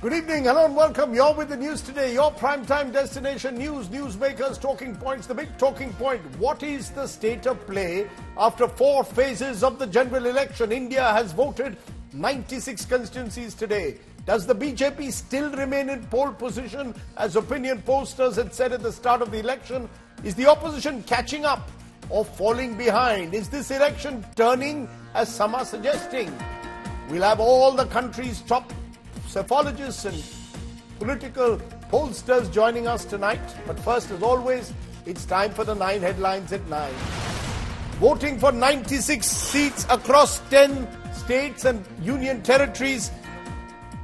Good evening, hello and welcome. You're with the news today, your primetime destination news, newsmakers, talking points. The big talking point, what is the state of play after 4 phases of the general election? India has voted 96 constituencies today. Does the BJP still remain in pole position as opinion pollsters had said at the start of the election? Is the opposition catching up or falling behind? Is this election turning as some are suggesting? We'll have all the country's top psephologists and political pollsters joining us tonight. But first, as always, it's time for the 9 headlines at 9. Voting for 96 seats across 10 states and union territories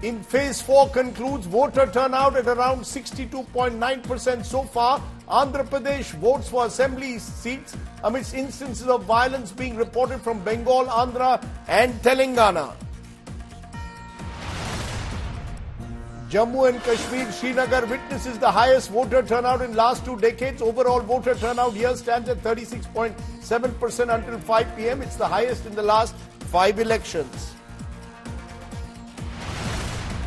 in phase 4 concludes. Voter turnout at around 62.9% so far. Andhra Pradesh votes for assembly seats amidst instances of violence being reported from Bengal, Andhra and Telangana. Jammu and Kashmir, Srinagar witnesses the highest voter turnout in last 2 decades. Overall voter turnout here stands at 36.7% until 5 p.m. It's the highest in the last 5 elections.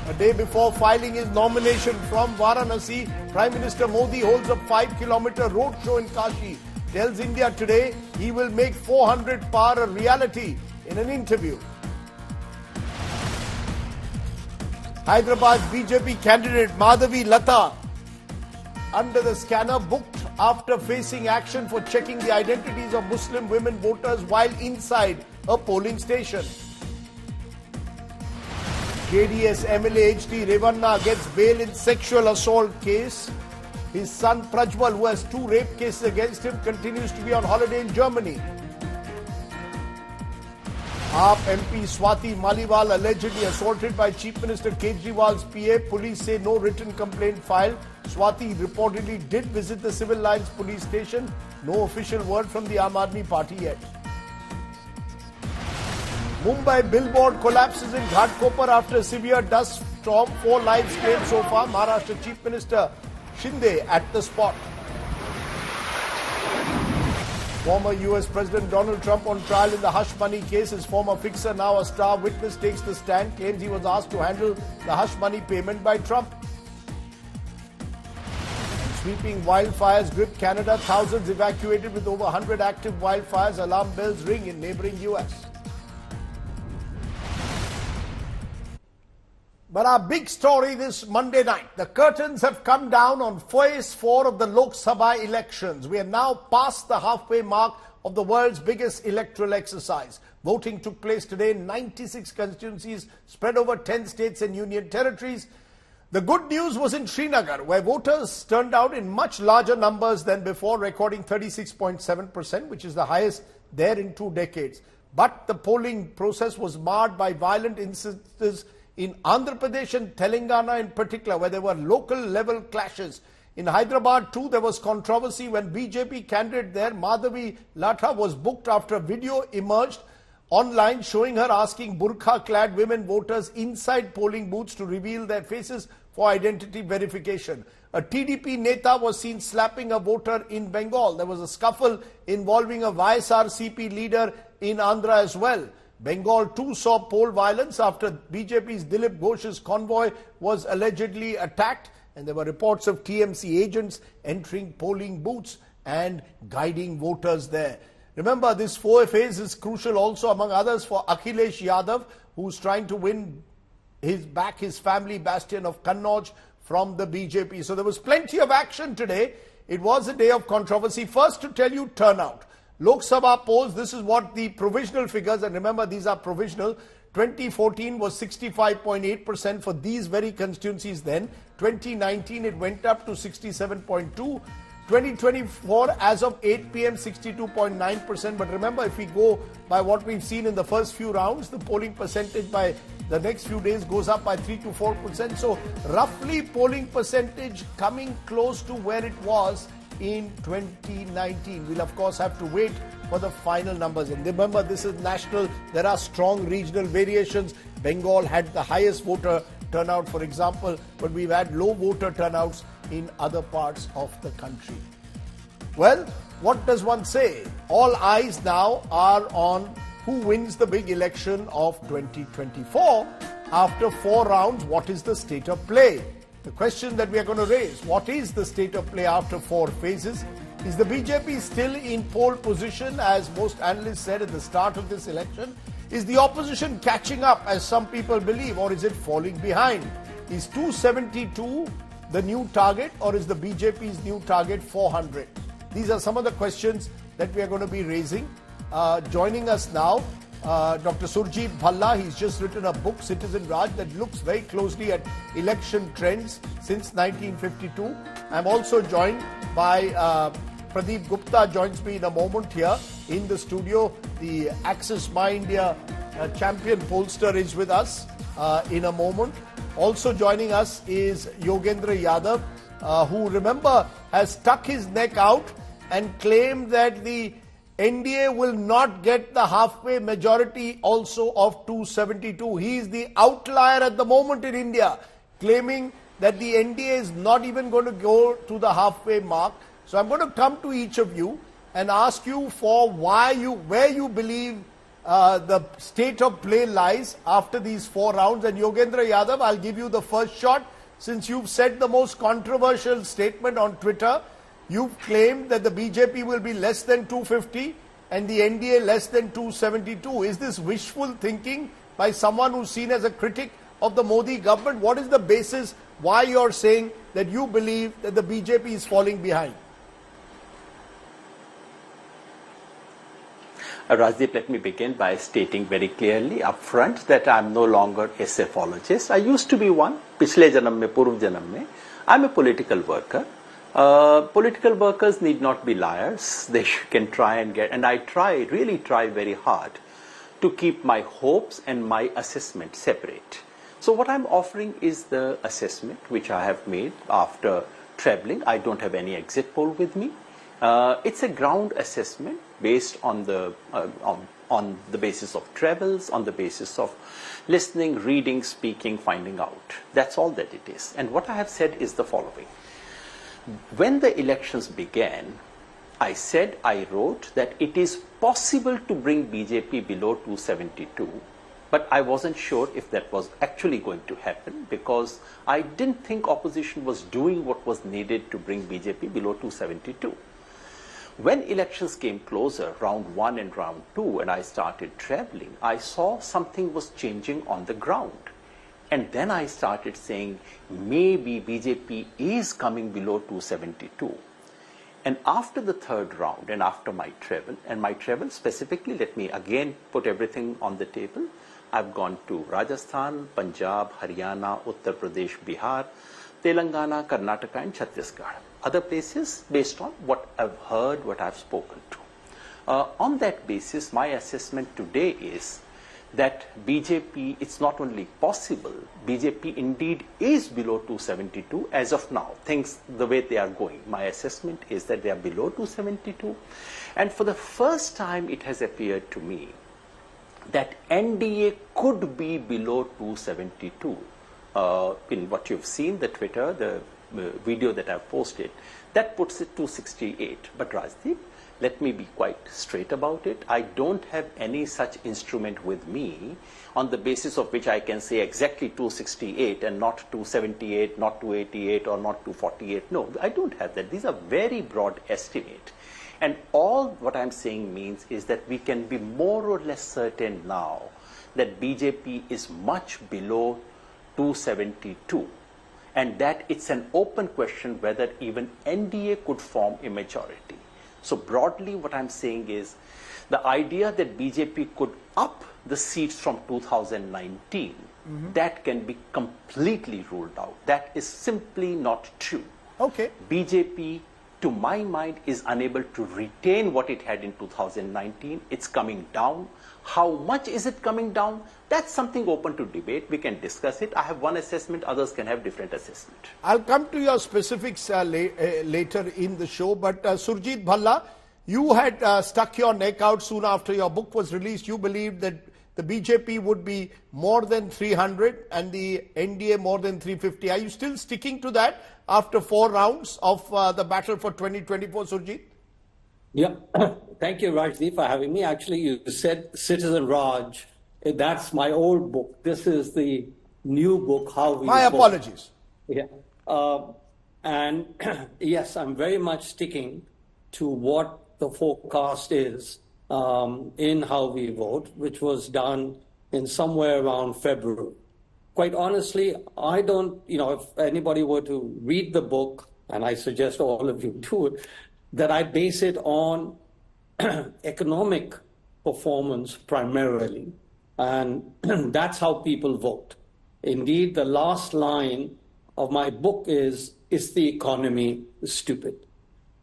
A day before filing his nomination from Varanasi, Prime Minister Modi holds a 5-kilometer road show in Kashi. Tells India Today he will make 400 par a reality in an interview. Hyderabad BJP candidate Madhavi Lata under the scanner, booked after facing action for checking the identities of Muslim women voters while inside a polling station. JDS MLA HT Revanna gets bail in sexual assault case. His son Prajwal, who has 2 rape cases against him, continues to be on holiday in Germany. AAP MP Swati Maliwal allegedly assaulted by Chief Minister Kejriwal's PA. Police say no written complaint filed. Swati reportedly did visit the Civil Lines police station. No official word from the Aam Aadmi Party yet. Mumbai billboard collapses in Ghatkopar after a severe dust storm. 4 lives claimed so far. Maharashtra Chief Minister Shinde at the spot. Former US President Donald Trump on trial in the hush money case. His former fixer, now a star witness, takes the stand, claims he was asked to handle the hush money payment by Trump. Sweeping wildfires grip Canada. Thousands evacuated with over 100 active wildfires. Alarm bells ring in neighboring US. But our big story this Monday night, the curtains have come down on phase 4 of the Lok Sabha elections. We are now past the halfway mark of the world's biggest electoral exercise. Voting took place today in 96 constituencies spread over 10 states and union territories. The good news was in Srinagar, where voters turned out in much larger numbers than before, recording 36.7%, which is the highest there in 2 decades. But the polling process was marred by violent incidents in Andhra Pradesh and Telangana in particular, where there were local level clashes. In Hyderabad too, there was controversy when BJP candidate there, Madhavi Lata, was booked after a video emerged online showing her asking burqa-clad women voters inside polling booths to reveal their faces for identity verification. A TDP Neta was seen slapping a voter in Bengal. There was a scuffle involving a YSRCP leader in Andhra as well. Bengal too saw poll violence after BJP's Dilip Ghosh's convoy was allegedly attacked, and there were reports of TMC agents entering polling booths and guiding voters there. Remember, this 4th phase is crucial also, among others, for Akhilesh Yadav, who's trying to win his family bastion of Kannauj from the BJP. So there was plenty of action today. It was a day of controversy. First, to tell you turnout. Lok Sabha polls, this is what the provisional figures, and remember these are provisional. 2014 was 65.8% for these very constituencies then. 2019 it went up to 67.2%. 2024 as of 8 p.m. 62.9%. But remember, if we go by what we've seen in the first few rounds, the polling percentage by the next few days goes up by 3 to 4%. So roughly polling percentage coming close to where it was in 2019. We'll of course have to wait for the final numbers. And remember, this is national. There are strong regional variations. Bengal had the highest voter turnout, for example, but we've had low voter turnouts in other parts of the country. Well, what does one say? All eyes now are on who wins the big election of 2024. after 4 rounds, what is the state of play? The question that we are going to raise, what is the state of play after 4 phases? Is the BJP still in pole position, as most analysts said at the start of this election? Is the opposition catching up, as some people believe, or is it falling behind? Is 272 the new target, or is the BJP's new target 400? These are some of the questions that we are going to be raising. Joining us now, Dr. Surjit Bhalla. He's just written a book, Citizen Raj, that looks very closely at election trends since 1952. I'm also joined by Pradeep Gupta, joins me in a moment here in the studio. The Axis My India champion pollster is with us in a moment. Also joining us is Yogendra Yadav, who, remember, has stuck his neck out and claimed that the NDA will not get the halfway majority also of 272. He is the outlier at the moment in India, claiming that the NDA is not even going to go to the halfway mark. So I'm going to come to each of you and ask you for where you believe the state of play lies after these 4 rounds. And Yogendra Yadav, I'll give you the first shot. Since you've said the most controversial statement on Twitter, you've claimed that the BJP will be less than 250 and the NDA less than 272. Is this wishful thinking by someone who's seen as a critic of the Modi government? What is the basis why you're saying that you believe that the BJP is falling behind? Rajdeep, let me begin by stating very clearly upfront that I am no longer a saphologist. I used to be one. Pichle janam mein, purv janam mein. I am a political worker. Political workers need not be liars. They can try and get, and I really try very hard to keep my hopes and my assessment separate. So what I'm offering is the assessment which I have made after traveling. I don't have any exit poll with me. It's a ground assessment based on the basis of travels, on the basis of listening, reading, speaking, finding out. That's all that it is. And what I have said is the following. When the elections began, I wrote that it is possible to bring BJP below 272, but I wasn't sure if that was actually going to happen because I didn't think opposition was doing what was needed to bring BJP below 272. When elections came closer, round 1 and round 2, and I started traveling, I saw something was changing on the ground. And then I started saying, maybe BJP is coming below 272. And after the 3rd round, and after my travel specifically, let me again put everything on the table. I've gone to Rajasthan, Punjab, Haryana, Uttar Pradesh, Bihar, Telangana, Karnataka, and Chhattisgarh. Other places based on what I've heard, what I've spoken to. On that basis, my assessment today is that BJP, it's not only possible, BJP indeed is below 272 as of now. Things the way they are going. My assessment is that they are below 272. And for the first time, it has appeared to me that NDA could be below 272. In what you've seen, the Twitter, the video that I've posted, that puts it 268. But Rajdeep, let me be quite straight about it. I don't have any such instrument with me on the basis of which I can say exactly 268 and not 278, not 288 or not 248. No, I don't have that. These are very broad estimate. And all what I'm saying means is that we can be more or less certain now that BJP is much below 272. And that it's an open question whether even NDA could form a majority. So broadly what I'm saying is the idea that BJP could up the seats from 2019, that can be completely ruled out. That is simply not true. Okay. BJP, to my mind, is unable to retain what it had in 2019. It's coming down. How much is it coming down? That's something open to debate. We can discuss it. I have one assessment. Others can have different assessment. I'll come to your specifics later in the show. But Surjit Bhalla, you had stuck your neck out soon after your book was released. You believed that the BJP would be more than 300 and the NDA more than 350. Are you still sticking to that after 4 rounds of the battle for 2024, Surjit? Yeah. Thank you, Rajdeep, for having me. Actually, you said Citizen Raj. That's my old book. This is the new book, How We My Vote. apologies. Yeah. And yes, I'm very much sticking to what the forecast is in How We Vote, which was done in somewhere around February. Quite honestly, I don't, if anybody were to read the book, and I suggest all of you do it, that I base it on economic performance primarily. And that's how people vote. Indeed, the last line of my book is the economy stupid?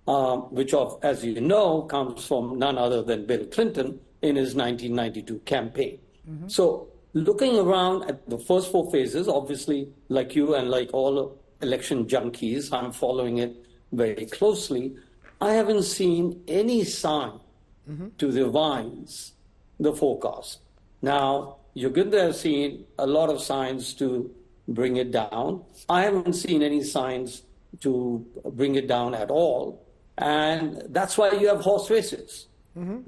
Which, as you know, comes from none other than Bill Clinton in his 1992 campaign. Mm-hmm. So looking around at the first four phases, obviously, like you and like all election junkies, I'm following it very closely. I haven't seen any sign to revise the forecast. Now, you're going to have seen a lot of signs to bring it down. I haven't seen any signs to bring it down at all. And that's why you have horse races,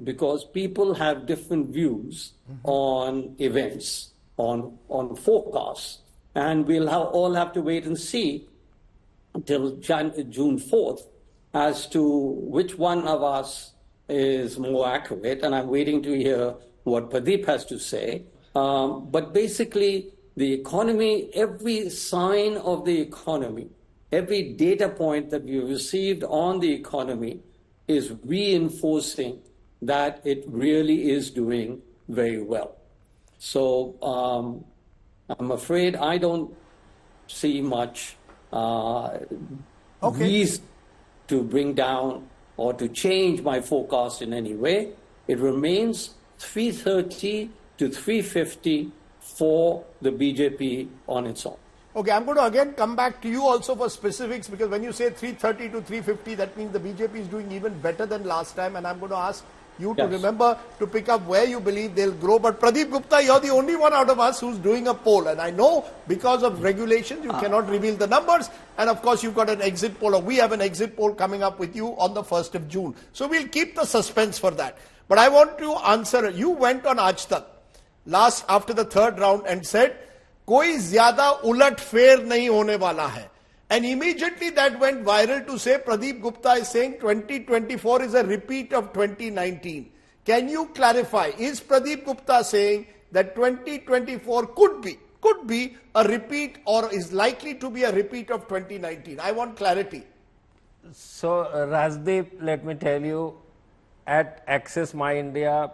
because people have different views on events, on forecasts. And we'll all have to wait and see until June 4th as to which one of us is more accurate. And I'm waiting to hear what Pradeep has to say. But basically, the economy, every sign of the economy, every data point that we received on the economy is reinforcing that it really is doing very well. So I'm afraid I don't see much reason to bring down or to change my forecast in any way. It remains 330 to 350 for the BJP on its own. Okay, I'm going to again come back to you also for specifics, because when you say 330 to 350, that means the BJP is doing even better than last time, and I'm going to ask you to remember to pick up where you believe they'll grow. But Pradeep Gupta, you're the only one out of us who's doing a poll, and I know because of regulations you cannot reveal the numbers, and of course you've got an exit poll, or we have an exit poll coming up with you on the 1st of June. So we'll keep the suspense for that. But I want to answer, you went on Aaj Tak after the third round and said, कोई ज्यादा उलट फेर नहीं होने वाला है. And immediately that went viral to say Pradeep Gupta is saying 2024 is a repeat of 2019. Can you clarify, is Pradeep Gupta saying that 2024 could be a repeat or is likely to be a repeat of 2019? I want clarity. So Rajdeep, let me tell you, at Access My India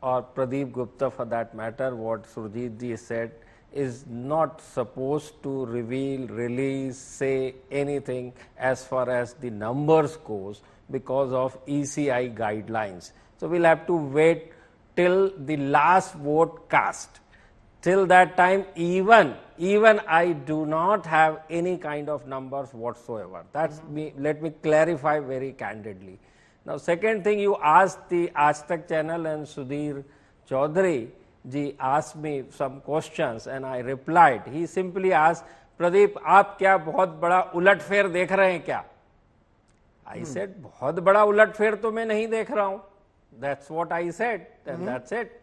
or Pradeep Gupta for that matter, what Surjit ji said is not supposed to reveal, release, say anything as far as the numbers goes because of ECI guidelines. So we'll have to wait till the last vote cast. Till that time, even I do not have any kind of numbers whatsoever. That's me. Let me clarify very candidly. Now, second thing, you asked the Aaj Tak channel and Adhir Chowdhury ji asked me some questions and I replied. He simply asked, Pradeep, आप क्या बहुत बड़ा उलटफेर देख रहे हैं क्या? I said, बहुत बड़ा उलटफेर तो मैं नहीं देख रहा हूँ. That's what I said, and that's it.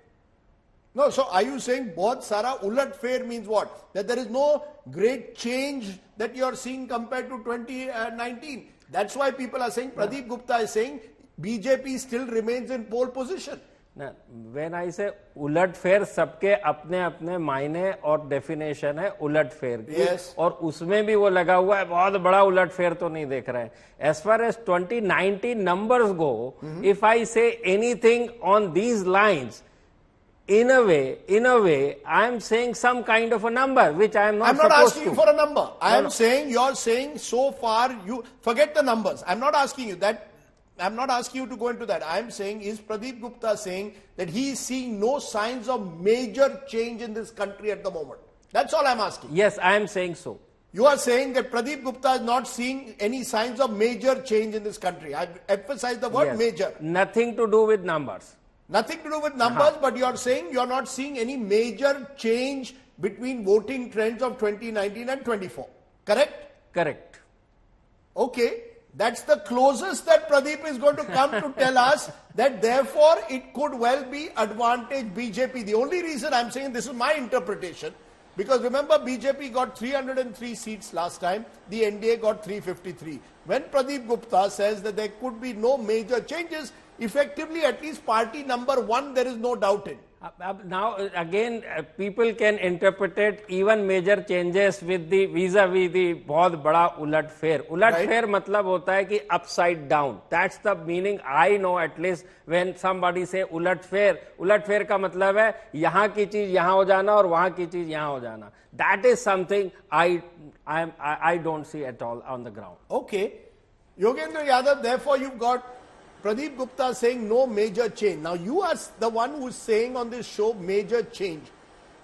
No, so are you saying बहुत सारा उलटफेर means what? That there is no great change that you are seeing compared to 2019. That's why people are saying, Pradeep Gupta is saying, BJP still remains in pole position. Now, when I say उलटफेर, सबके अपने अपने मायने और definition है उलटफेर की, और उसमें भी वो लगा हुआ है बहुत बड़ा उलटफेर तो नहीं देख रहे हैं. As far as 2019 numbers go, if I say anything on these lines, in a way, I am saying some kind of a number which I am not supposed to. I'm not asking you for a number. I am saying, you're saying so far, you forget the numbers. I'm not asking you that. I'm not asking you to go into that. I'm saying, is Pradeep Gupta saying that he is seeing no signs of major change in this country at the moment? That's all I'm asking. Yes, I am saying so. You are saying that Pradeep Gupta is not seeing any signs of major change in this country. I emphasize the word major. Nothing to do with numbers. Nothing to do with numbers, but you are saying you are not seeing any major change between voting trends of 2019 and 24. Correct? Correct. Okay. That's the closest that Pradeep is going to come to tell us that therefore it could well be advantage BJP. The only reason I'm saying, this is my interpretation, Because remember, BJP got 303 seats last time, the NDA got 353. When Pradeep Gupta says that there could be no major changes, effectively at least party number one there is no doubt in. Now again people can interpret it even major changes with the vis-a-vis the बहुत बड़ा उलट फेर मतलब होता है कि upside down. That's the meaning I know at least when somebody say उलट फेर का मतलब है यहाँ की चीज यहाँ हो जाना और वहाँ की चीज यहाँ हो जाना. That is something I don't see at all on the ground. Okay, Yogendra Yadav, therefore you've got Pradeep Gupta saying no major change. Now you are the one who's saying on this show major change.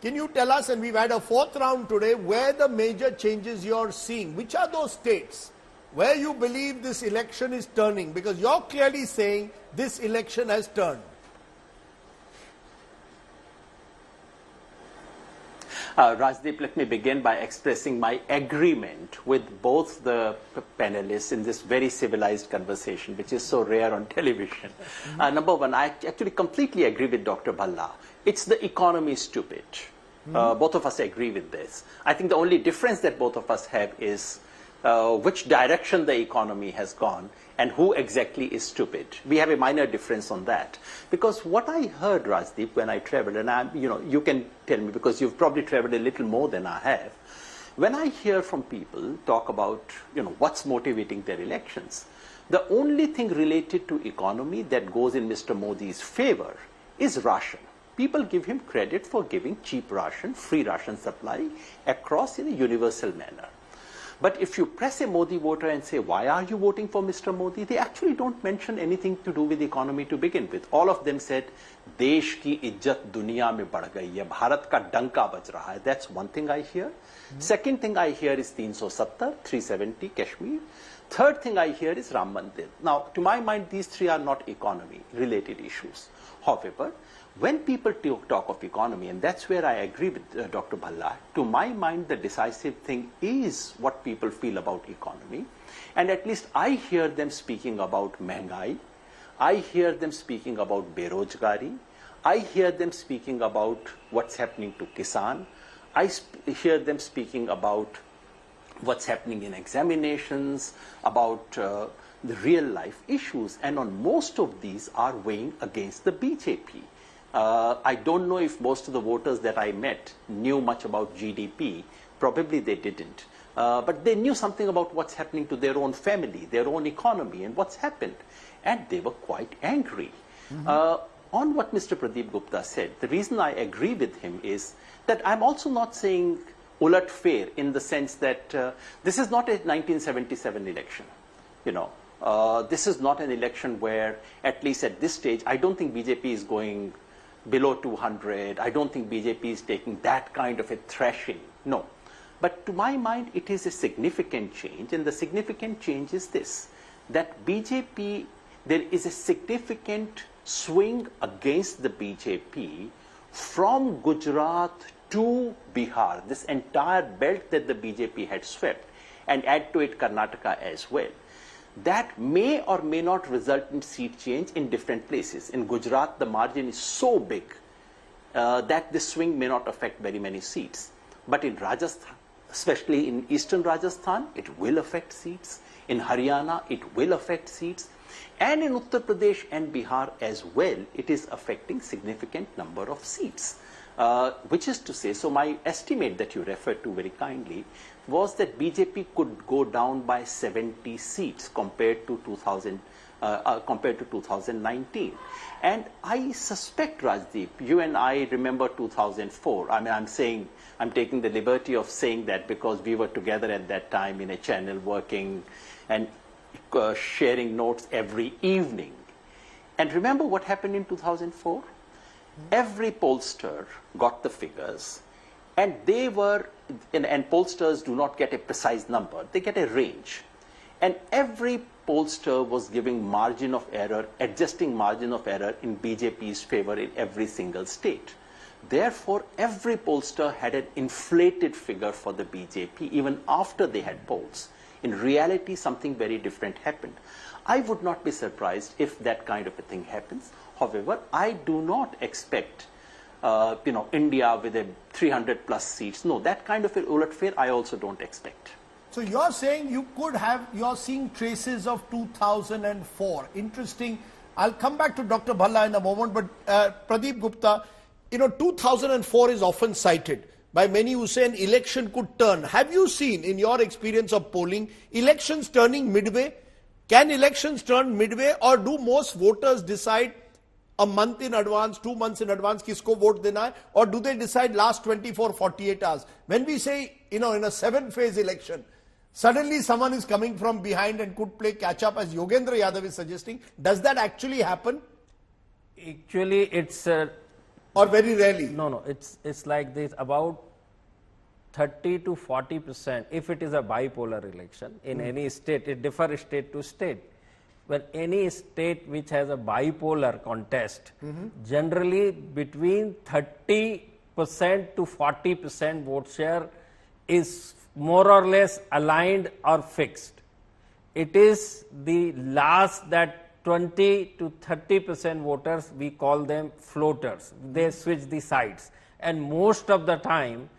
Can you tell us, and we've had a fourth round today, where the major changes you're seeing? Which are those states where you believe this election is turning? Because you're clearly saying this election has turned. Rajdeep, let me begin by expressing my agreement with both the panelists in this very civilized conversation, which is so rare on television. Number one, I actually completely agree with Dr. Bhalla. It's the economy stupid. Both of us agree with this. I think the only difference that both of us have is which direction the economy has gone and who exactly is stupid. We have a minor difference on that. Because what I heard, Rajdeep, when I traveled, and you can tell me because you've probably traveled a little more than I have, when I hear from people talk about, what's motivating their elections, the only thing related to economy that goes in Mr. Modi's favor is ration. People give him credit for giving cheap ration, free ration supply across in a universal manner. But if you press a Modi voter and say, why are you voting for Mr. Modi? They actually don't mention anything to do with the economy to begin with. All of them said, Desh ki ijjat duniya mein badh gayi hai, Bharat ka danka baj raha hai. That's one thing I hear. Second thing I hear is 370, 370 Kashmir. Third thing I hear is Ram Mandir. Now, to my mind, these three are not economy-related issues. However, when people talk of economy, and that's where I agree with Dr. Bhalla, to my mind, the decisive thing is what people feel about economy. And at least I hear them speaking about Mehngai. I hear them speaking about Berojgari. I hear them speaking about what's happening to Kisan. I hear them speaking about what's happening in examinations, about the real life issues. And on most of these are weighing against the BJP. I don't know if most of the voters that I met knew much about GDP. Probably they didn't. But they knew something about what's happening to their own family, their own economy, and what's happened. And they were quite angry. On what Mr. Pradeep Gupta said, the reason I agree with him is that I'm also not saying ulat fair in the sense that this is not a 1977 election. This is not an election where, at least at this stage, I don't think BJP is going below 200. I don't think BJP is taking that kind of a thrashing. No. But to my mind, it is a significant change. And the significant change is this, that BJP, there is a significant swing against the BJP from Gujarat to Bihar, this entire belt that the BJP had swept, and add to it Karnataka as well. That may or may not result in seat change in different places. In Gujarat, the margin is so big that this swing may not affect very many seats. But in Rajasthan, especially in eastern Rajasthan, it will affect seats. In Haryana, it will affect seats. And in Uttar Pradesh and Bihar as well, it is affecting significant number of seats. Which is to say, so my estimate that you referred to very kindly was that BJP could go down by 70 seats compared to 2019. And I suspect, Rajdeep, you and I remember 2004. I mean, I'm taking the liberty of saying that because we were together at that time in a channel working and sharing notes every evening. And remember what happened in 2004? Every pollster got the figures, and they were, and pollsters do not get a precise number, they get a range. And every pollster was giving margin of error, adjusting margin of error in BJP's favor in every single state. Therefore, every pollster had an inflated figure for the BJP even after they had polls. In reality, something very different happened. I would not be surprised if that kind of a thing happens. However, I do not expect India with a 300 plus seats. No, that kind of ulatfer I also don't expect. So you're saying you're seeing traces of 2004. Interesting. I'll come back to Dr. Bhalla in a moment, but Pradeep Gupta, 2004 is often cited by many who say an election could turn. Have you seen, in your experience of polling, elections turning midway? Can elections turn midway, or do most voters decide a month in advance, 2 months in advance, kisko vote dena hai, or do they decide last 24, 48 hours? When we say, in a 7-phase election, suddenly someone is coming from behind and could play catch up, as Yogendra Yadav is suggesting, does that actually happen? Actually, it's... or very rarely? No, it's like this, about 30 to 40%, if it is a bipolar election in any state, it differs state to state. But any state which has a bipolar contest, generally between 30% to 40% vote share is more or less aligned or fixed. It is the last that 20 to 30% voters, we call them floaters. They switch the sides. And most of the time,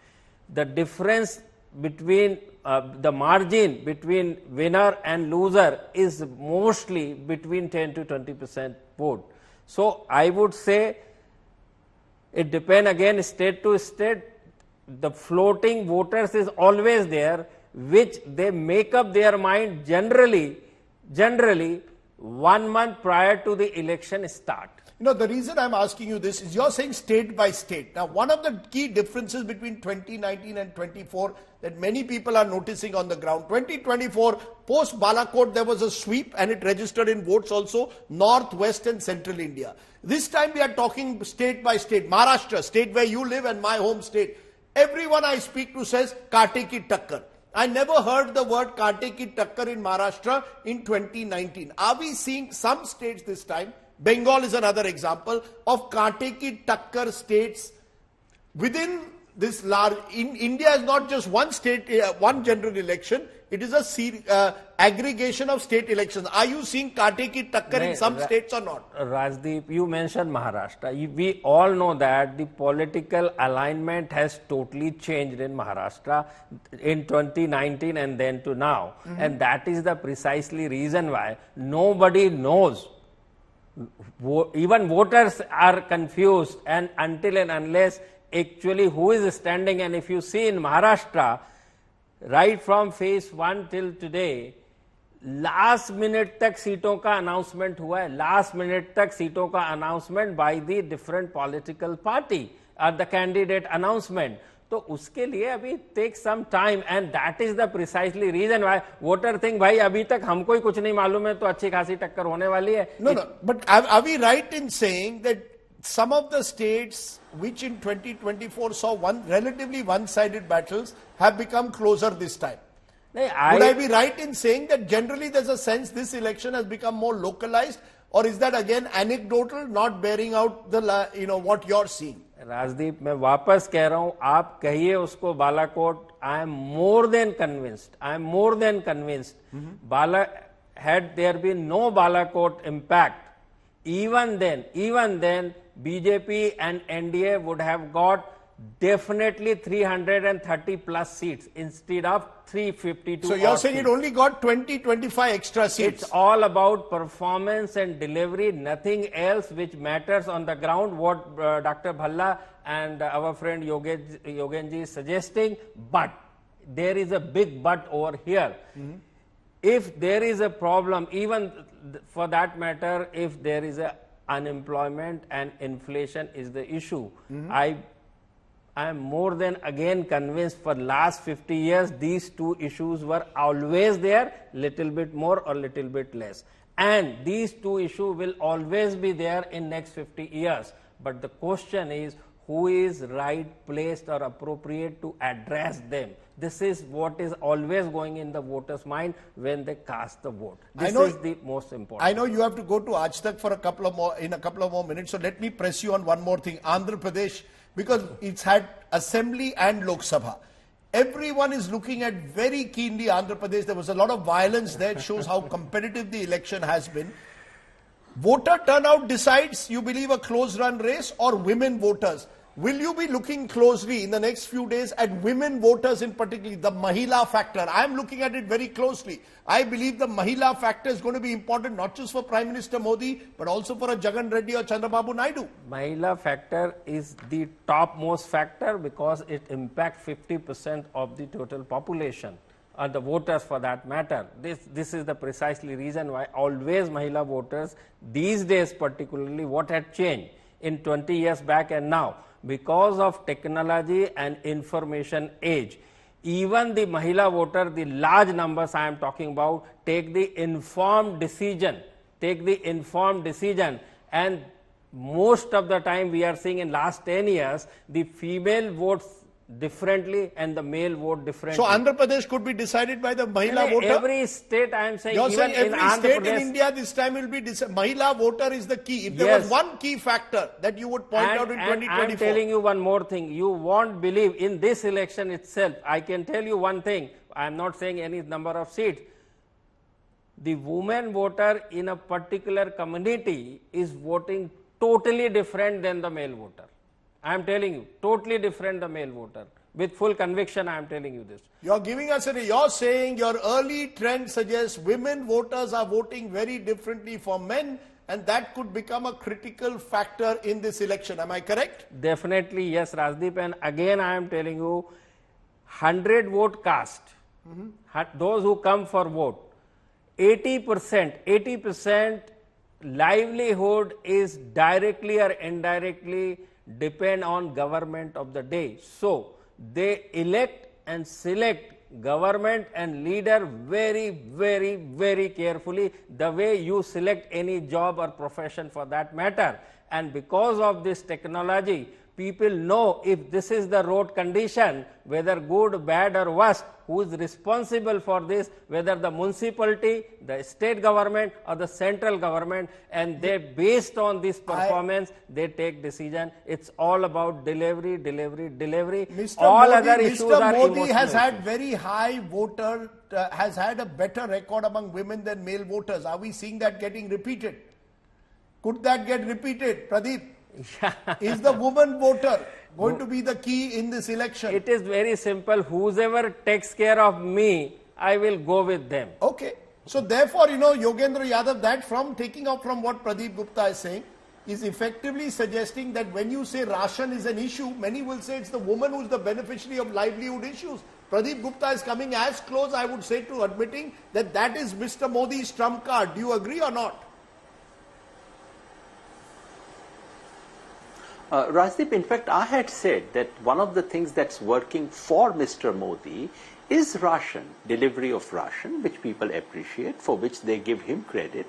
the difference between the margin between winner and loser is mostly between 10 to 20% vote. So I would say it depends again state to state. The floating voters is always there, which they make up their mind generally 1 month prior to the election start. The reason I'm asking you this is you're saying state by state. Now, one of the key differences between 2019 and 24 that many people are noticing on the ground, 2024, post Balakot, there was a sweep and it registered in votes also, north, west and central India. This time we are talking state by state. Maharashtra, state where you live and my home state. Everyone I speak to says, Kaate ki takkar. I never heard the word Kaate ki takkar in Maharashtra in 2019. Are we seeing some states this time? Bengal is another example of Kaate ki takkar states within this large. In India is not just one state, one general election. It is a aggregation of state elections. Are you seeing Kaate ki takkar in some states or not? Rajdeep, you mentioned Maharashtra. We all know that the political alignment has totally changed in Maharashtra in 2019 and then to now. And that is the precisely reason why nobody knows. Even voters are confused, and until and unless actually who is standing. And if you see in Maharashtra, right from phase 1 till today, last minute tak seaton ka announcement hua hai, last minute tak seaton ka announcement by the different political party, the candidate announcement. तो उसके लिए अभी take some time, and that is the precisely reason why voter think भाई अभी तक हमको ही कुछ नहीं मालूम है तो अच्छी खासी टक्कर होने वाली है. No, but are we right in saying that some of the states which in 2024 saw relatively one-sided battles have become closer this time? Would I be right in saying that generally there's a sense this election has become more localized, or is that again anecdotal, not bearing out the what you're seeing? Rajdeep, मैं वापस कह रहा हूं, आप कहिए उसको Balakot. I am more than convinced had there been no Balakot impact, even then BJP and NDA would have got definitely 330 plus seats instead of 352. So you're saying it only got 20-25 extra seats? It's all about performance and delivery, nothing else which matters on the ground, what Dr. Bhalla and our friend Yogenji is suggesting. But there is a big but over here. If there is a problem, even for that matter, if there is a unemployment and inflation is the issue, I am more than again convinced for last 50 years these two issues were always there, little bit more or little bit less, and these two issues will always be there in next 50 years. But the question is, who is right placed or appropriate to address them? This is what is always going in the voters' mind when they cast the vote. This is the most important. I know you have to go to Aaj Tak for a couple of more minutes, so let me press you on one more thing. Andhra Pradesh, because it's had Assembly and Lok Sabha. Everyone is looking at very keenly Andhra Pradesh. There was a lot of violence there. It shows how competitive the election has been. Voter turnout decides, you believe, a close run race, or women voters? will you be looking closely in the next few days at women voters in particular, the Mahila factor? I'm looking at it very closely. I believe the Mahila factor is going to be important not just for Prime Minister Modi, but also for a Jagan Reddy or Chandrababu Naidu. Mahila factor is the topmost factor because it impacts 50% of the total population, or the voters for that matter. This is the precisely reason why always Mahila voters, these days particularly, what had changed in 20 years back and now, because of technology and information age, even the Mahila voter, the large numbers I am talking about, take the informed decision, and most of the time we are seeing in last 10 years, the female votes differently and the male vote differently. So Andhra Pradesh could be decided by the Mahila voter? Every state, I am saying, you're even saying every in Andhra state Pradesh, in India this time will be Mahila voter is the key. If there was one key factor that you would point out in 2024. I am telling you one more thing. You won't believe in this election itself. I can tell you one thing. I am not saying any number of seats. The woman voter in a particular community is voting totally different than the male voter. I am telling you, totally different the male voter. With full conviction, I am telling you this. You're giving us you're saying your early trend suggests women voters are voting very differently from men, and that could become a critical factor in this election. Am I correct? Definitely, yes, Rajdeep. And again, I am telling you, 100 vote cast, those who come for vote, 80% livelihood is directly or indirectly depend on government of the day. So they elect and select government and leader very, very, very carefully, the way you select any job or profession for that matter. And because of this technology, people know if this is the road condition, whether good, bad or worse, who is responsible for this, whether the municipality, the state government or the central government, and they based on this performance, they take decision. It's all about delivery. Mr. All Modi, other issues are Mr. Modi emotional has had issues. very high voter, has had a better record among women than male voters. Are we seeing that getting repeated? Could that get repeated, Pradeep? Is the woman voter going to be the key in this election? It is very simple. Whoever takes care of me, I will go with them. Okay. So therefore, Yogendra Yadav, that from taking up from what Pradeep Gupta is saying, is effectively suggesting that when you say ration is an issue, many will say it's the woman who's the beneficiary of livelihood issues. Pradeep Gupta is coming as close, I would say, to admitting that that is Mr. Modi's trump card. Do you agree or not? Rajdeep, in fact, I had said that one of the things that's working for Mr. Modi is ration, delivery of ration, which people appreciate, for which they give him credit.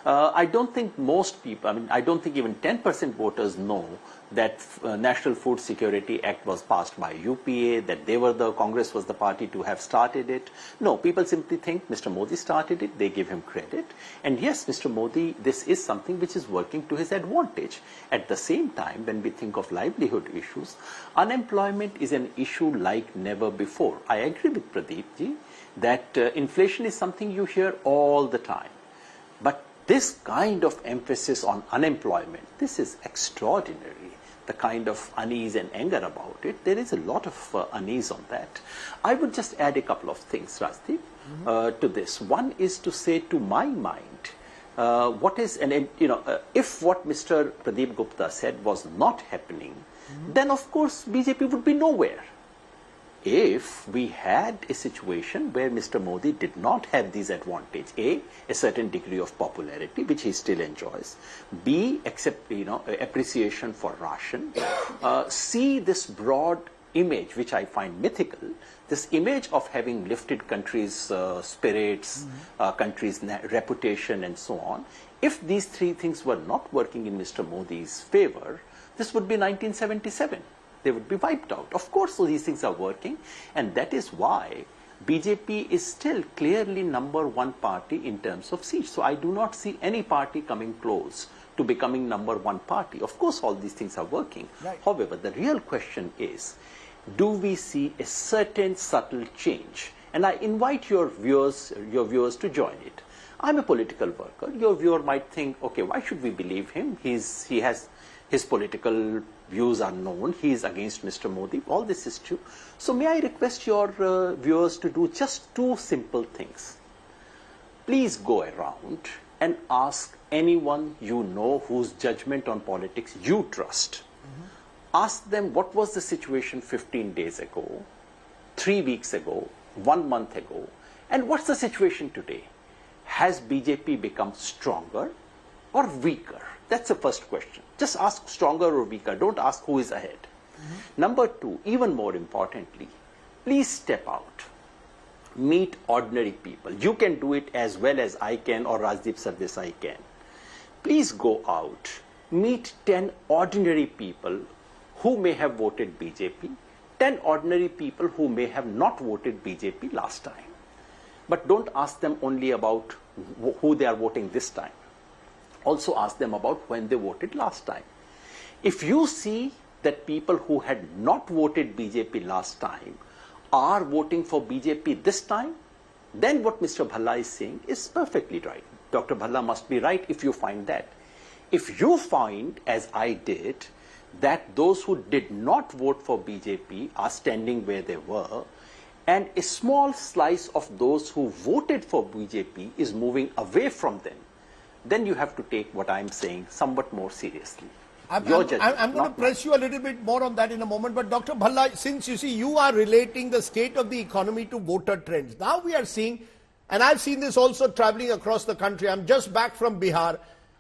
I don't think most people, I don't think even 10% voters know that National Food Security Act was passed by UPA, that Congress was the party to have started it. No, people simply think Mr. Modi started it, they give him credit. And yes, Mr. Modi, this is something which is working to his advantage. At the same time, when we think of livelihood issues, unemployment is an issue like never before. I agree with Pradeep ji that inflation is something you hear all the time. But this kind of emphasis on unemployment, this is extraordinary. The kind of unease and anger about it, there is a lot of unease on that. I would just add a couple of things, Rajdeep, to this. One is to say, to my mind, if what Mr. Pradeep Gupta said was not happening, then of course BJP would be nowhere. If we had a situation where Mr. Modi did not have these advantages, A, a certain degree of popularity, which he still enjoys, B, appreciation for ration, C, this broad image, which I find mythical, this image of having lifted countries' spirits, countries' reputation and so on. If these three things were not working in Mr. Modi's favor, this would be 1977. They would be wiped out. Of course, so these things are working, and that is why BJP is still clearly #1 party in terms of seats. So I do not see any party coming close to becoming #1 party. Of course, all these things are working. Right. However, the real question is, do we see a certain subtle change? And I invite your viewers to join it. I'm a political worker. Your viewer might think, okay, why should we believe him? He has his political views are known. He is against Mr. Modi. All this is true. So may I request your viewers to do just two simple things. Please go around and ask anyone you know whose judgment on politics you trust. Ask them what was the situation 15 days ago, 3 weeks ago, 1 month ago, and what's the situation today? Has BJP become stronger or weaker? That's the first question. Just ask stronger or weaker. Don't ask who is ahead. Number two, even more importantly, please step out. Meet ordinary people. You can do it as well as I can or Rajdeep Sardesai can. Please go out. Meet 10 ordinary people who may have voted BJP, 10 ordinary people who may have not voted BJP last time. But don't ask them only about who they are voting this time. Also ask them about when they voted last time. If you see that people who had not voted BJP last time are voting for BJP this time, then what Mr. Bhalla is saying is perfectly right. Dr. Bhalla must be right if you find that. If you find, as I did, that those who did not vote for BJP are standing where they were, and a small slice of those who voted for BJP is moving away from them, then you have to take what I'm saying somewhat more seriously. I'm going to press you a little bit more on that in a moment. But Dr. Bhalla, since you see you are relating the state of the economy to voter trends, now we are seeing, and I've seen this also traveling across the country. I'm just back from Bihar.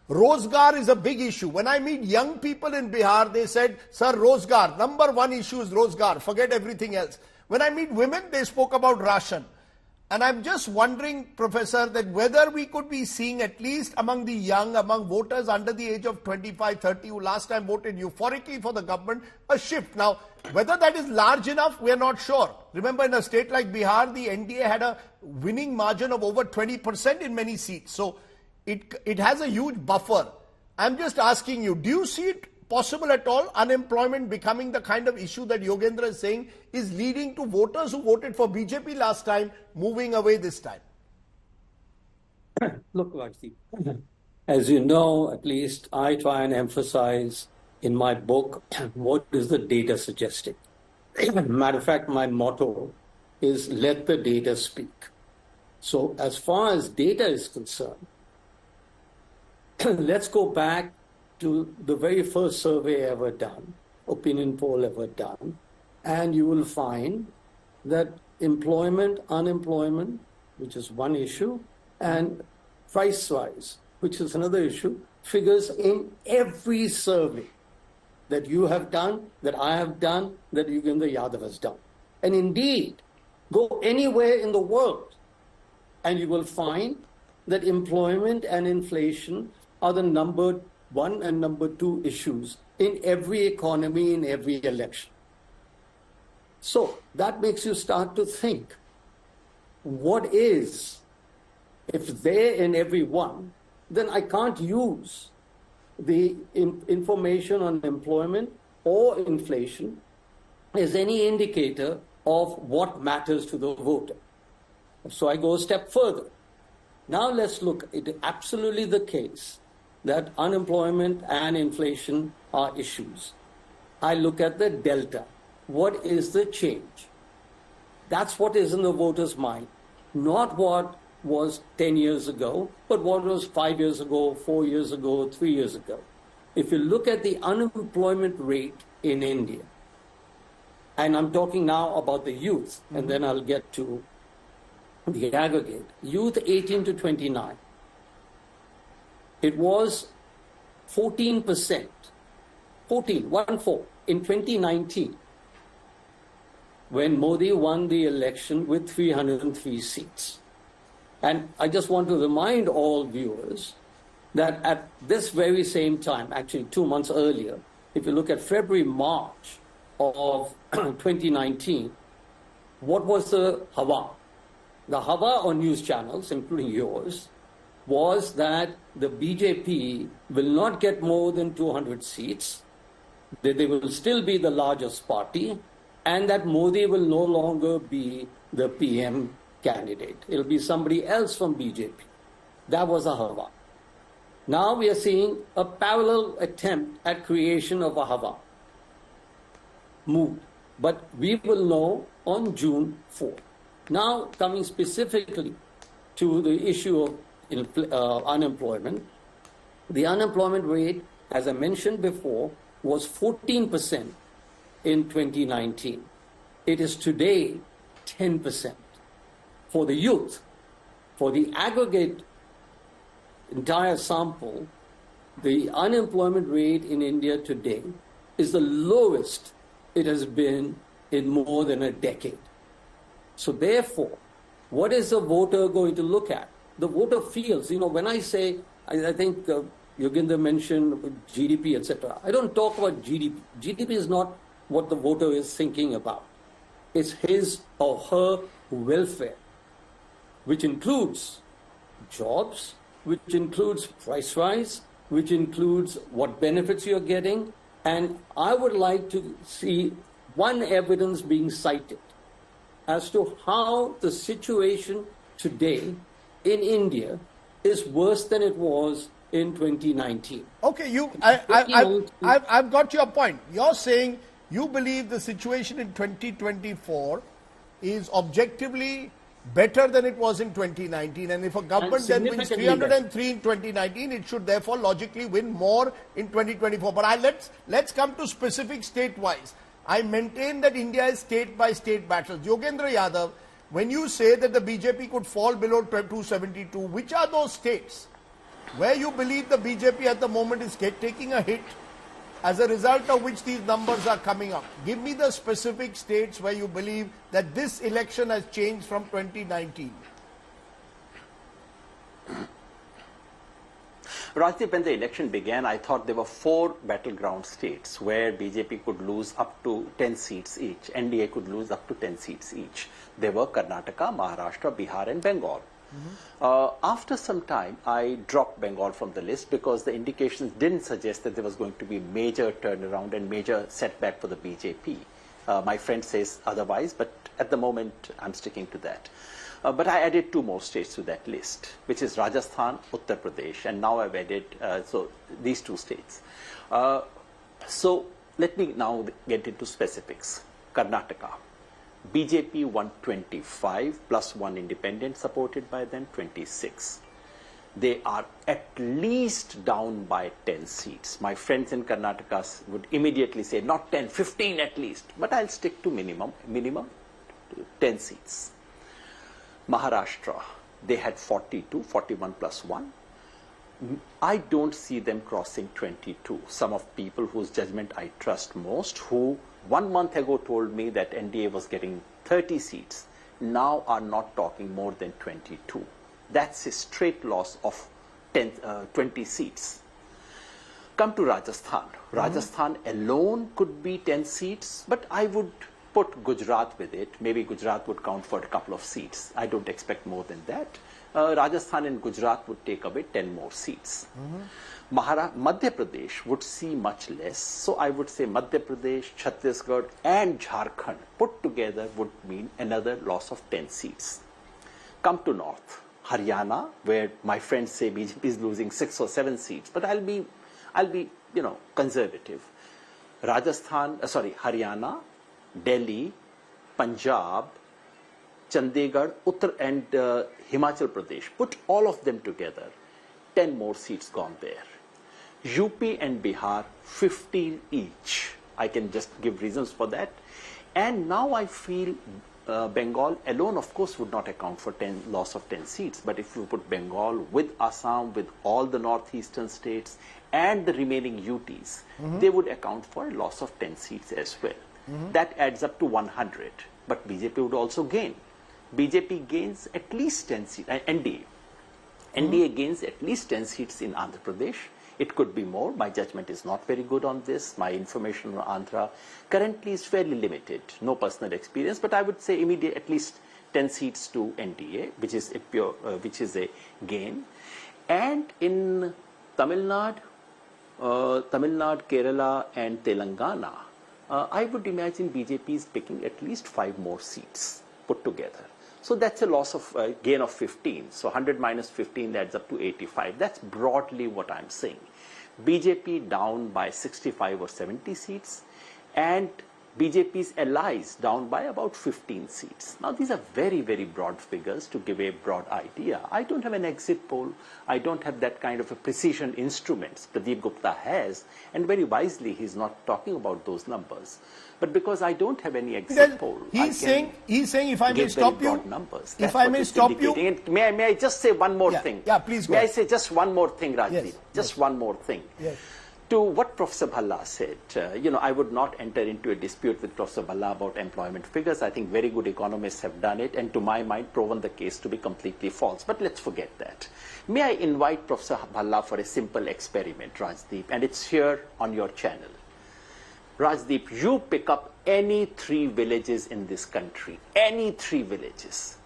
Rozgar is a big issue. When I meet young people in Bihar, they said, sir, Rozgar, number one issue is Rozgar. Forget everything else. When I meet women, they spoke about ration. And I'm just wondering, Professor, that whether we could be seeing, at least among the young, among voters under the age of 25, 30, who last time voted euphorically for the government, a shift. Now, whether that is large enough, we are not sure. Remember, in a state like Bihar, the NDA had a winning margin of over 20% in many seats. So it has a huge buffer. I'm just asking you, do you see it possible at all, unemployment becoming the kind of issue that Yogendra is saying is leading to voters who voted for BJP last time moving away this time? Look, Rajdeep, as you know, at least I try and emphasize in my book what is the data suggesting. Matter of fact, my motto is let the data speak. So as far as data is concerned, let's go back to the very first survey ever done, opinion poll ever done, and you will find that employment, unemployment, which is one issue, and price rise, which is another issue, figures in every survey that you have done, that I have done, that Yogendra Yadav has done. And indeed, go anywhere in the world, and you will find that employment and inflation are the number one and number two issues in every economy, in every election. So that makes you start to think, what is, if they're in every one, then I can't use the information on employment or inflation as any indicator of what matters to the voter. So I go a step further. Now let's look, it is absolutely the case that unemployment and inflation are issues. I look at the delta. What is the change? That's what is in the voter's mind, not what was 10 years ago, but what was 5 years ago, 4 years ago, 3 years ago. If you look at the unemployment rate in India, and I'm talking now about the youth, and then I'll get to the aggregate, youth 18 to 29, it was 14%, 14, in 2019, when Modi won the election with 303 seats. And I just want to remind all viewers that at this very same time, actually 2 months earlier, if you look at February, March of 2019, what was the Hawa? The Hawa on news channels, including yours, was that the BJP will not get more than 200 seats, that they will still be the largest party, and that Modi will no longer be the PM candidate. It'll be somebody else from BJP. That was a Hawa. Now we are seeing a parallel attempt at creation of a Hawa. mood. But we will know on June 4th. Now, coming specifically to the issue of unemployment, the unemployment rate, as I mentioned before, was 14% in 2019. It is today 10%. For the youth, for the aggregate entire sample, the unemployment rate in India today is the lowest it has been in more than a decade. So therefore, what is the voter going to look at? The voter feels, when I say, I think Yogendra mentioned GDP, etc. I don't talk about GDP. GDP is not what the voter is thinking about. It's his or her welfare, which includes jobs, which includes price rise, which includes what benefits you're getting. And I would like to see one evidence being cited as to how the situation today in India is worse than it was in 2019. Okay, I've got your point. You're saying you believe the situation in 2024 is objectively better than it was in 2019, and if a government then wins 303 in 2019, it should therefore logically win more in 2024. But let's come to specific state-wise. I maintain that India is state-by-state battles. Yogendra Yadav, when you say that the BJP could fall below 272, which are those states where you believe the BJP at the moment is taking a hit, as a result of which these numbers are coming up? Give me the specific states where you believe that this election has changed from 2019. Rajdeep, when the election began, I thought there were 4 battleground states where BJP could lose up to 10 seats each. NDA could lose up to 10 seats each. They were Karnataka, Maharashtra, Bihar and Bengal. After some time, I dropped Bengal from the list because the indications didn't suggest that there was going to be major turnaround and major setback for the BJP. My friend says otherwise, but at the moment, I'm sticking to that. But I added 2 more states to that list, which is Rajasthan, Uttar Pradesh, and now I've added these 2 states. So let me now get into specifics. Karnataka. BJP won 25 plus 1 independent supported by them, 26. They are at least down by 10 seats. My friends in Karnataka would immediately say not 10, 15 at least, but I'll stick to minimum 10 seats. Maharashtra, they had 42, 41 plus 1. I don't see them crossing 22. Some of people whose judgment I trust most, who 1 month ago told me that NDA was getting 30 seats, now are not talking more than 22. That's a straight loss of 20 seats. Come to Rajasthan. Rajasthan alone could be 10 seats, but I would put Gujarat with it. Maybe Gujarat would count for a couple of seats. I don't expect more than that. Rajasthan and Gujarat would take away 10 more seats. Madhya Pradesh would see much less. So I would say Madhya Pradesh, Chhattisgarh and Jharkhand put together would mean another loss of 10 seats. Come to North. Haryana, where my friends say BJP is losing 6 or 7 seats, but I'll be conservative. Haryana, Delhi, Punjab, Chandigarh, Uttar and Himachal Pradesh, put all of them together, 10 more seats gone there. UP and Bihar, 15 each. I can just give reasons for that. And now I feel Bengal alone, of course, would not account for loss of 10 seats. But if you put Bengal with Assam, with all the northeastern states and the remaining UTs, they would account for a loss of 10 seats as well. That adds up to 100. But BJP would also gain. BJP gains at least 10 seats, NDA gains at least 10 seats in Andhra Pradesh. It could be more. My judgment is not very good on this. My information on Andhra currently is fairly limited. No personal experience, but I would say immediate at least 10 seats to NDA, which is a gain. And in Tamil Nadu, Kerala, and Telangana, I would imagine BJP is picking at least 5 more seats put together. So that's a loss of gain of 15. So 100 minus 15 adds up to 85. That's broadly what I'm saying. BJP down by 65 or 70 seats and BJP's allies down by about 15 seats. Now, these are very, very broad figures to give a broad idea. I don't have an exit poll. I don't have that kind of a precision instruments Pradeep Gupta has, and very wisely he's not talking about those numbers. But because I don't have any exit poll, he's saying, if I may stop you, numbers. If I may stop you, and may I just say one more thing? Yeah, please go. May I say just one more thing, Rajdeep? Yes, just one more thing. Yes. To what Professor Bhalla said, I would not enter into a dispute with Professor Bhalla about employment figures. I think very good economists have done it, and to my mind, proven the case to be completely false. But let's forget that. May I invite Professor Bhalla for a simple experiment, Rajdeep, and it's here on your channel. Rajdeep, you pick up any 3 villages in this country, any 3 villages.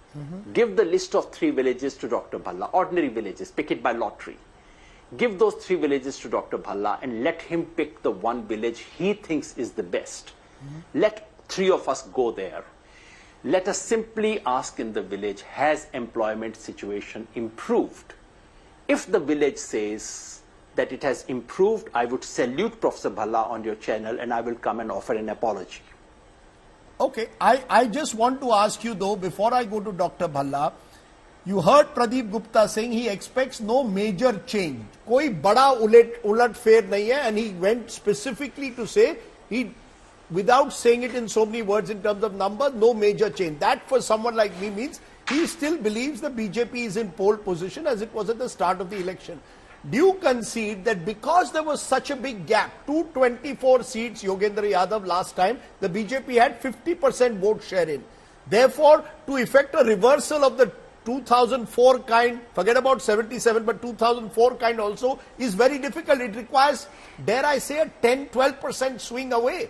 Give the list of 3 villages to Dr. Bhalla, ordinary villages, pick it by lottery. Give those 3 villages to Dr. Bhalla and let him pick the one village he thinks is the best. Let 3 of us go there. Let us simply ask in the village, has employment situation improved? If the village says that it has improved, I would salute Professor Bhalla on your channel and I will come and offer an apology. Okay, I just want to ask you though, before I go to Dr. Bhalla, you heard Pradeep Gupta saying he expects no major change. कोई बड़ा उलट फेर नहीं है, and he went specifically to say, without saying it in so many words in terms of numbers, no major change. That for someone like me means he still believes the BJP is in pole position as it was at the start of the election. Do you concede that because there was such a big gap, 224 seats Yogendra Yadav last time, the BJP had 50% vote share in. Therefore, to effect a reversal of the 2004 kind, forget about 77, but 2004 kind also is very difficult. It requires, dare I say, a 10-12% swing away.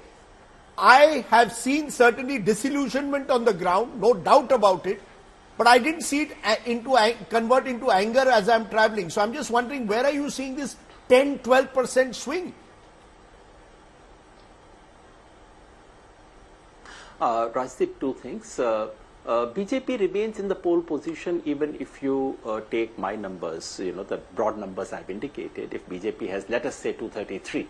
I have seen certainly disillusionment on the ground, no doubt about it, but I didn't see it convert into anger as I'm traveling. So I'm just wondering, where are you seeing this 10-12% swing? Rajdeep, 2 things. BJP remains in the pole position even if you take my numbers, the broad numbers I've indicated. If BJP has, let us say, 233,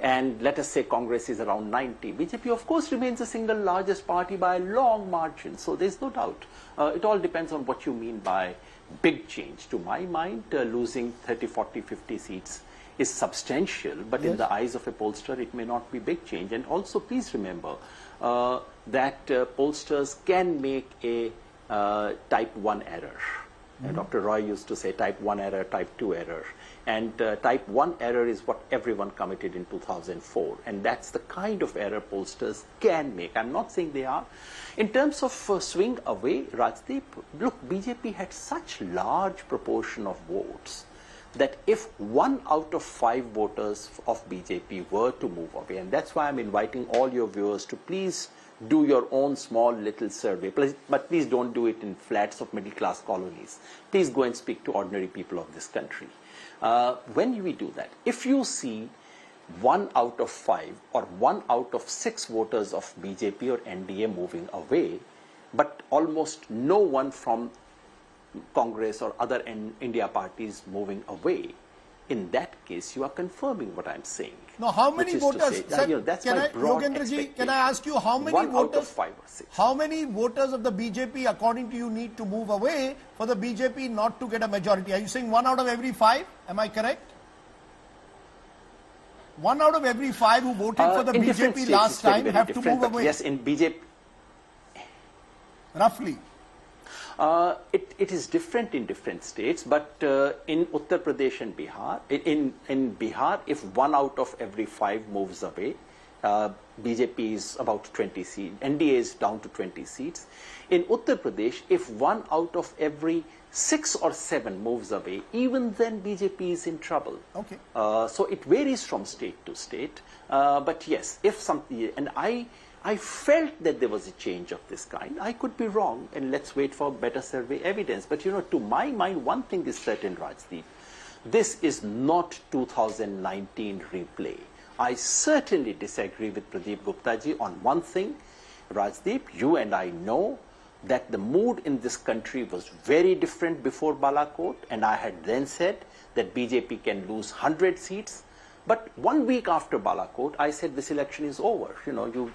and let us say Congress is around 90, BJP of course remains the single largest party by a long margin. So there's no doubt. It all depends on what you mean by big change. To my mind, losing 30, 40, 50 seats is substantial, but in the eyes of a pollster, it may not be big change. And also, please remember that pollsters can make a type 1 error. Dr. Roy used to say type 1 error, type 2 error. And type 1 error is what everyone committed in 2004. And that's the kind of error pollsters can make. I'm not saying they are. In terms of swing away, Rajdeep, look, BJP had such large proportion of votes that if 1 out of 5 voters of BJP were to move away, and that's why I'm inviting all your viewers to please do your own small little survey, but please don't do it in flats of middle class colonies. Please go and speak to ordinary people of this country. When we do that, if you see 1 out of 5 or 1 out of 6 voters of BJP or NDA moving away, but almost no one from Congress or other India parties moving away, in that case, you are confirming what I'm saying. Now, how many voters? Yogendraji, can I ask you how many 1 voters? Out of 5 or 6. How many voters of the BJP, according to you, need to move away for the BJP not to get a majority? Are you saying 1 out of every 5? Am I correct? 1 out of every 5 who voted for the BJP last time have to move away. Yes, in BJP. Roughly. It is different in different states, but in Uttar Pradesh and Bihar, in Bihar, if 1 out of every 5 moves away, BJP is about 20 seats, NDA is down to 20 seats. In Uttar Pradesh, if 1 out of every 6 or 7 moves away, even then BJP is in trouble. Okay. So it varies from state to state, but yes, if something, and I felt that there was a change of this kind. I could be wrong, and let's wait for better survey evidence. But to my mind, one thing is certain, Rajdeep. This is not 2019 replay. I certainly disagree with Pradeep Gupta ji on one thing. Rajdeep, you and I know that the mood in this country was very different before Balakot, and I had then said that BJP can lose 100 seats. But 1 week after Balakot, I said this election is over.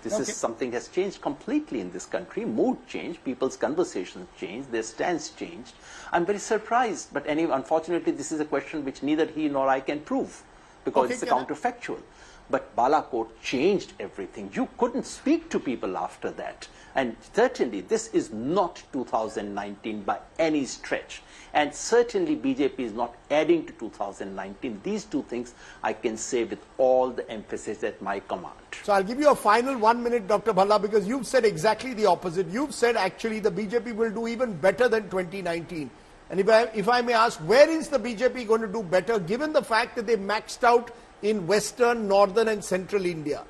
This is something has changed completely in this country. Mood changed, people's conversations changed, their stance changed. I'm very surprised, but unfortunately, this is a question which neither he nor I can prove because it's a counterfactual. But Balakot changed everything. You couldn't speak to people after that. And certainly, this is not 2019 by any stretch. And certainly, BJP is not adding to 2019. These two things I can say with all the emphasis at my command. So I'll give you a final 1 minute, Dr. Bhalla, because you've said exactly the opposite. You've said actually the BJP will do even better than 2019. And if I may ask, where is the BJP going to do better, given the fact that they maxed out in western, northern and central India?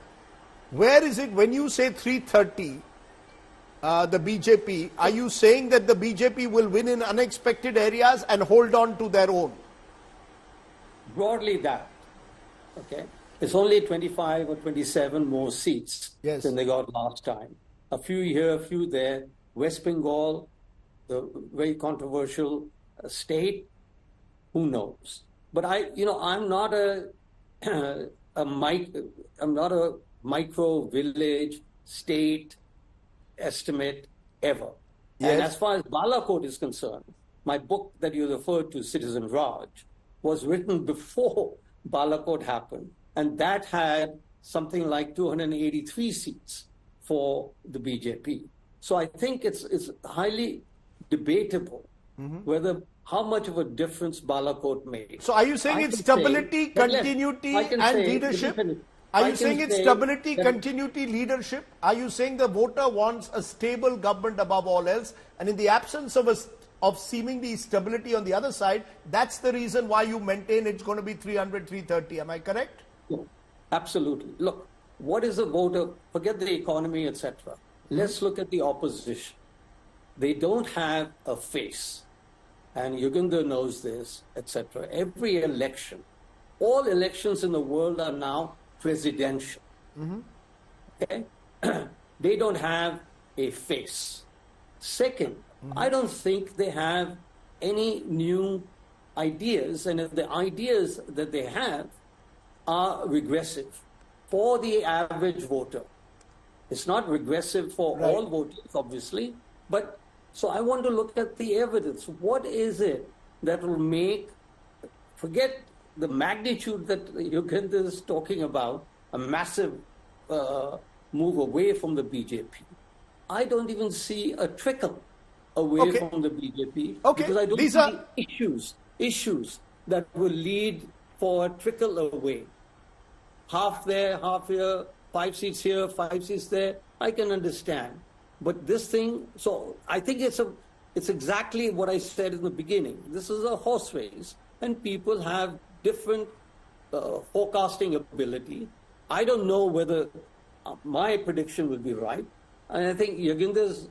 Where is it when you say 330, the BJP, are you saying that the BJP will win in unexpected areas and hold on to their own? Broadly that, okay? It's only 25 or 27 more seats than they got last time. A few here, a few there. West Bengal, the very controversial state, who knows? But I'm not I'm not a micro village state estimate ever. Yes. And as far as Balakot is concerned, my book that you referred to, Citizen Raj, was written before Balakot happened, and that had something like 283 seats for the BJP. So I think it's highly debatable whether how much of a difference Balakot made. So are you saying it's stability, continuity and leadership? Are you saying it's stability, continuity, leadership? Are you saying the voter wants a stable government above all else? And in the absence of seemingly stability on the other side, that's the reason why you maintain it's going to be 300, 330. Am I correct? No, absolutely. Look, what is a voter? Forget the economy, etc. Let's look at the opposition. They don't have a face. And Yogendra knows this, etc. Every election, all elections in the world are now presidential. Okay? They don't have a face. Second, I don't think they have any new ideas, and if the ideas that they have are regressive for the average voter. It's not regressive for all voters, obviously, but so I want to look at the evidence. What is it that will make, forget the magnitude that Yogendra is talking about, a massive move away from the BJP. I don't even see a trickle away from the BJP because I don't see issues that will lead for a trickle away. Half there, half here, 5 seats here, 5 seats there, I can understand. But this thing, so I think it's exactly what I said in the beginning. This is a horse race, and people have different forecasting ability. I don't know whether my prediction will be right, and I think Yogendra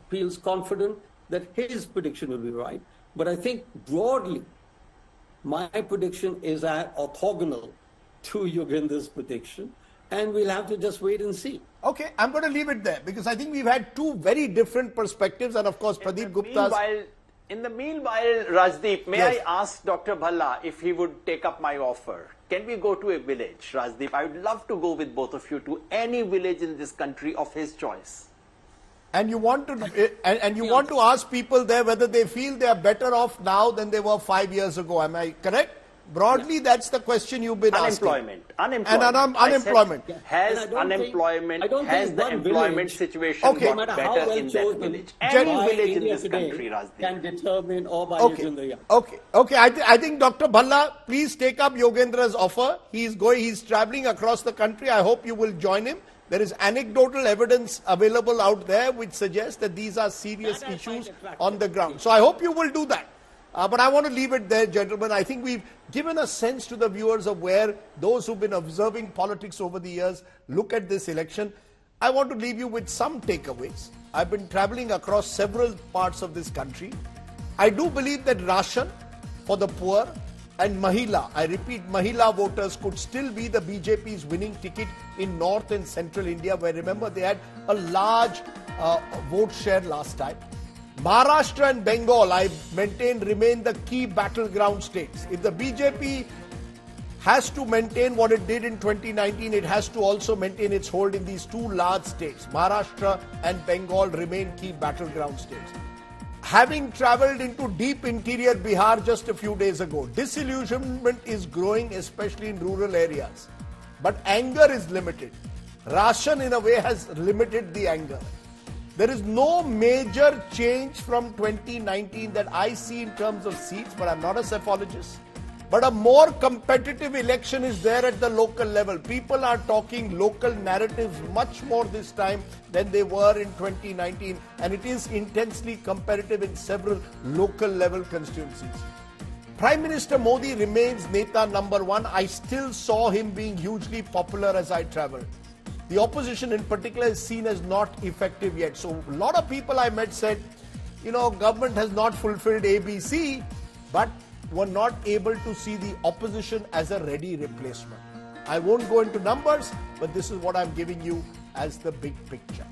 feels confident that his prediction will be right. But I think broadly, my prediction is orthogonal to Yogendra's prediction, and we'll have to just wait and see. Okay, I'm going to leave it there because I think we've had two very different perspectives, and of course Pradeep Gupta's... In the meanwhile, Rajdeep, may I ask Dr. Bhalla if he would take up my offer? Can we go to a village, Rajdeep? I would love to go with both of you to any village in this country of his choice. And you want to want to ask people there whether they feel they are better off now than they were 5 years ago. Am I correct? Broadly, that's the question you've been asking. Unemployment. Has the employment situation got better in that village? Any village in this country, Rajdeep. Can determine or by Yogendra. Okay. I think Dr. Bhalla, please take up Yogendra's offer. He's traveling across the country. I hope you will join him. There is anecdotal evidence available out there which suggests that these are serious issues on the ground. So I hope you will do that. But I want to leave it there, gentlemen. I think we've given a sense to the viewers of where those who've been observing politics over the years look at this election. I want to leave you with some takeaways. I've been traveling across several parts of this country. I do believe that ration for the poor and Mahila, I repeat, Mahila voters could still be the BJP's winning ticket in North and Central India, where remember they had a large vote share last time. Maharashtra and Bengal, I maintain, remain the key battleground states. If the BJP has to maintain what it did in 2019. It has to also maintain its hold in these two large states. Maharashtra and Bengal remain key battleground states. Having travelled into deep interior Bihar just a few days ago, disillusionment is growing, especially in rural areas. But anger is limited. Ration, in a way, has limited the anger. There is no major change from 2019 that I see in terms of seats, but I'm not a psephologist. But a more competitive election is there at the local level. People are talking local narratives much more this time than they were in 2019, and it is intensely competitive in several local level constituencies. Prime Minister Modi remains Neta number one. I still saw him being hugely popular as I travelled. The opposition in particular is seen as not effective yet. So a lot of people I met said, government has not fulfilled ABC, but were not able to see the opposition as a ready replacement. I won't go into numbers, but this is what I'm giving you as the big picture.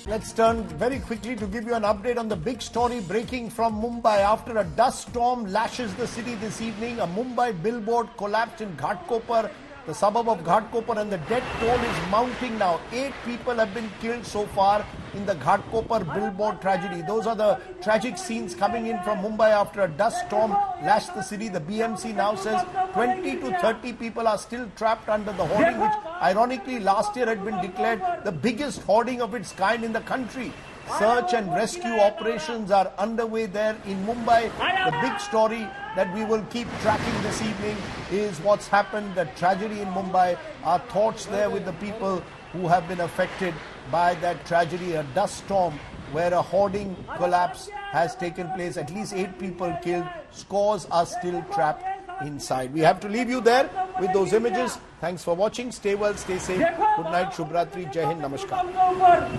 Let's turn very quickly to give you an update on the big story breaking from Mumbai. After a dust storm lashes the city this evening, a Mumbai billboard collapsed in Ghatkopar, the suburb of Ghatkopar, and the death toll is mounting now. 8 people have been killed so far in the Ghatkopar billboard tragedy. Those are the tragic scenes coming in from Mumbai after a dust storm lashed the city. The BMC now says 20 to 30 people are still trapped under the hoarding, which ironically last year had been declared the biggest hoarding of its kind in the country. Search and rescue operations are underway there in Mumbai. The big story that we will keep tracking this evening is what's happened, the tragedy in Mumbai. Our thoughts there with the people who have been affected by that tragedy, a dust storm where a hoarding collapse has taken place. At least 8 people killed. Scores are still trapped inside. We have to leave you there with those images. Thanks for watching. Stay well, stay safe. Good night, Shubhratri, Jai Hind, Namaskar.